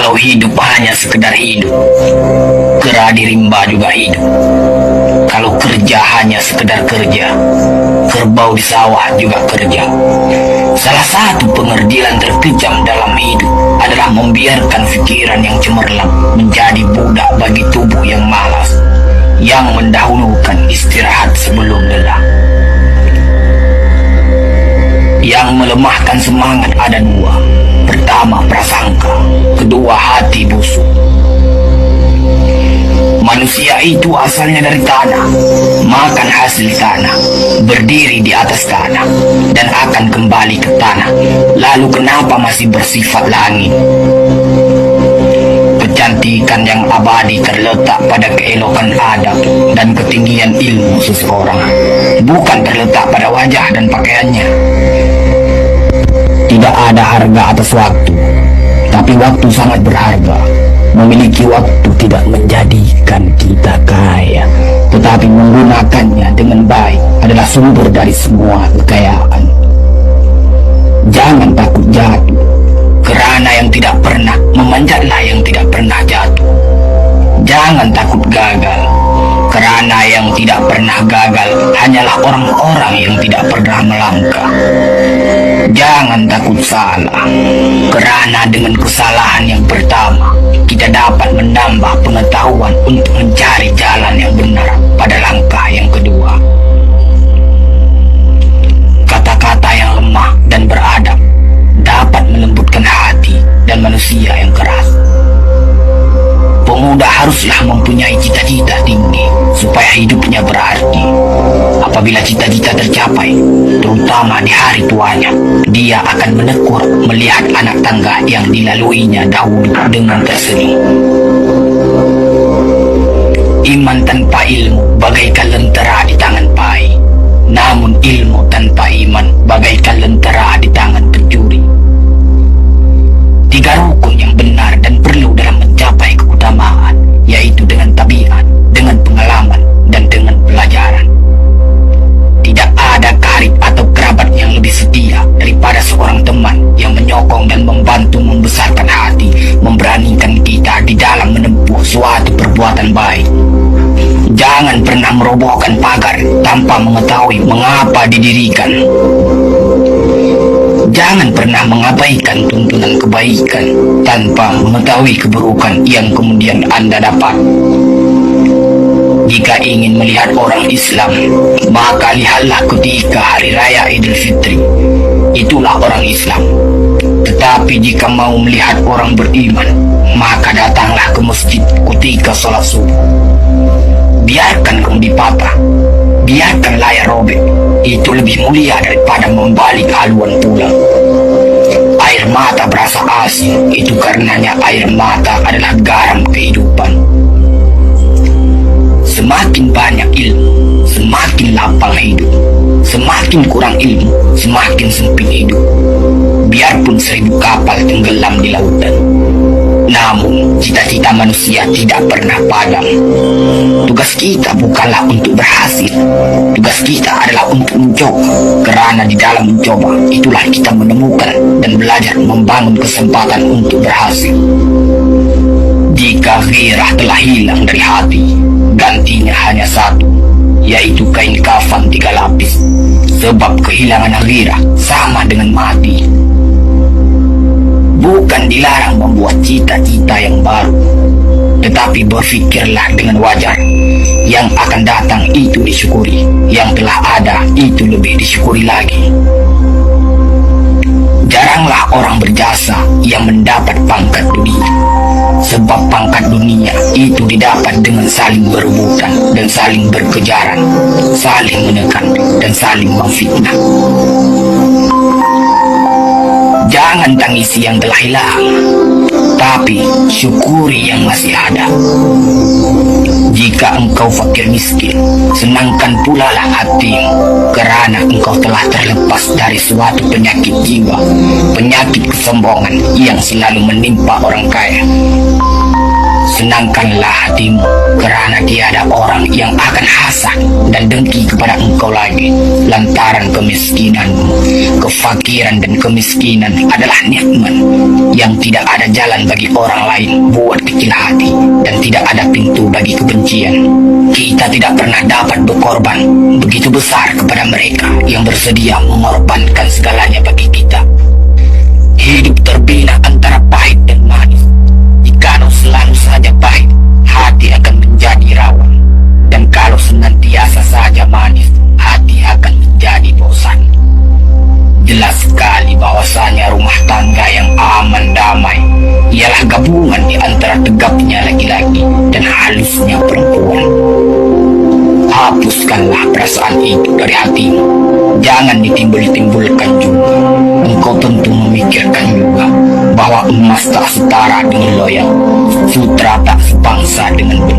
Kalau hidup hanya sekedar hidup, kera di rimba juga hidup. Kalau kerja hanya sekedar kerja, kerbau di sawah juga kerja. Salah satu pengerdilan terkejam dalam hidup adalah membiarkan pikiran yang cemerlang menjadi budak bagi tubuh yang malas, yang mendahulukan istirahat sebelum lelah. Yang melemahkan semangat ada dua. Pertama, prasangka. Kedua, hati busuk. Manusia itu asalnya dari tanah, makan hasil tanah, berdiri di atas tanah, dan akan kembali ke tanah. Lalu kenapa masih bersifat langit? Kecantikan yang abadi terletak pada keelokan adab dan ketinggian ilmu seseorang, bukan terletak pada wajah dan pakaiannya. Tidak ada harga atas waktu, tapi waktu sangat berharga. Memiliki waktu tidak menjadikan kita kaya, tetapi menggunakannya dengan baik adalah sumber dari semua kekayaan. Jangan takut jatuh, kerana yang tidak pernah memanjatlah yang tidak pernah jatuh. Jangan takut gagal, kerana yang tidak pernah gagal hanyalah orang-orang yang tidak pernah melangkah. Jangan takut salah, kerana dengan kesalahan yang pertama kita dapat menambah pengetahuan untuk mencari jalan yang benar pada langkah yang kedua. Kata-kata yang lemah dan beradab dapat melembutkan hati dan manusia yang keras. Pemuda haruslah mempunyai cita-cita tinggi supaya hidupnya berarti. Apabila cita-cita tercapai, terutama di hari tuanya, dia akan menekur melihat anak tangga yang dilaluinya dahulu dengan tersenyum. Iman tanpa ilmu bagaikan lentera di tangan pai, namun ilmu tanpa iman bagaikan lentera di tangan pencuri. Tiga rukun yang benar dan perlu dalam mencapai keutamaan, yaitu dengan tabiat, dengan pengalaman, dan dengan pelajaran. Tidak ada karib atau kerabat yang lebih setia daripada seorang teman yang menyokong dan membantu membesarkan hati, memberanikan kita di dalam menempuh suatu perbuatan baik. Jangan pernah merobohkan pagar tanpa mengetahui mengapa didirikan. Jangan pernah mengabaikan tuntunan kebaikan tanpa mengetahui keburukan yang kemudian Anda dapat. Jika ingin melihat orang Islam, maka lihatlah ketika hari raya Idul Fitri. Itulah orang Islam. Tetapi jika mau melihat orang beriman, maka datanglah ke masjid ketika sholat subuh. Biarkan rambut patah, biarkan layar robek. Itu lebih mulia daripada membalik haluan pulang. Air mata berasa asin, itu karenanya air mata adalah garam kehidupan. Semakin banyak ilmu, semakin lapang hidup. Semakin kurang ilmu, semakin sempit hidup. Biarpun 1000 kapal tenggelam di lautan, namun cita-cita manusia tidak pernah padam. Tugas kita bukanlah untuk berhasil, tugas kita adalah untuk mencoba. Kerana di dalam mencoba, itulah kita menemukan dan belajar membangun kesempatan untuk berhasil. Jika gairah telah hilang dari hati, gantinya hanya satu, yaitu kain kafan 3 lapis. Sebab kehilangan gairah sama dengan mati. Bukan dilarang membuat cita-cita yang baru, tetapi berfikirlah dengan wajar. Yang akan datang itu disyukuri, yang telah ada itu lebih disyukuri lagi. Jaranglah orang berjasa yang mendapat pangkat dunia, sebab pangkat dunia itu didapat dengan saling berebutan dan saling berkejaran, saling menekan dan saling memfitnah. Jangan tangisi yang telah hilang, tapi syukuri yang masih ada. Jika engkau fakir miskin, senangkan pula lah hatimu, kerana engkau telah terlepas dari suatu penyakit jiwa, penyakit kesombongan yang selalu menimpa orang kaya. Senangkanlah hatimu, karena tiada orang yang akan hasad dan dengki kepada engkau lagi. Lantaran kemiskinanmu, kefakiran dan kemiskinan adalah nikmat yang tidak ada jalan bagi orang lain buat kecil hati, dan tidak ada pintu bagi kebencian. Kita tidak pernah dapat berkorban begitu besar kepada mereka yang bersedia mengorbankan segalanya bagi kita. Hidup terbina antara pahit dan manis. Jikalau selalu saja pahit, hati akan menjadi rawan. Dan kalau senantiasa saja manis, hati akan menjadi bosan. Jelas sekali bahwasanya rumah tangga yang aman damai ialah gabungan di antara tegapnya laki-laki dan halusnya perempuan. Hapuskanlah perasaan itu dari hatimu. Jangan ditimbul-timbulkan juga. Engkau tentu memikirkan juga bahwa emas tak setara dengan loyang, sutra tak sebangsa dengan benar.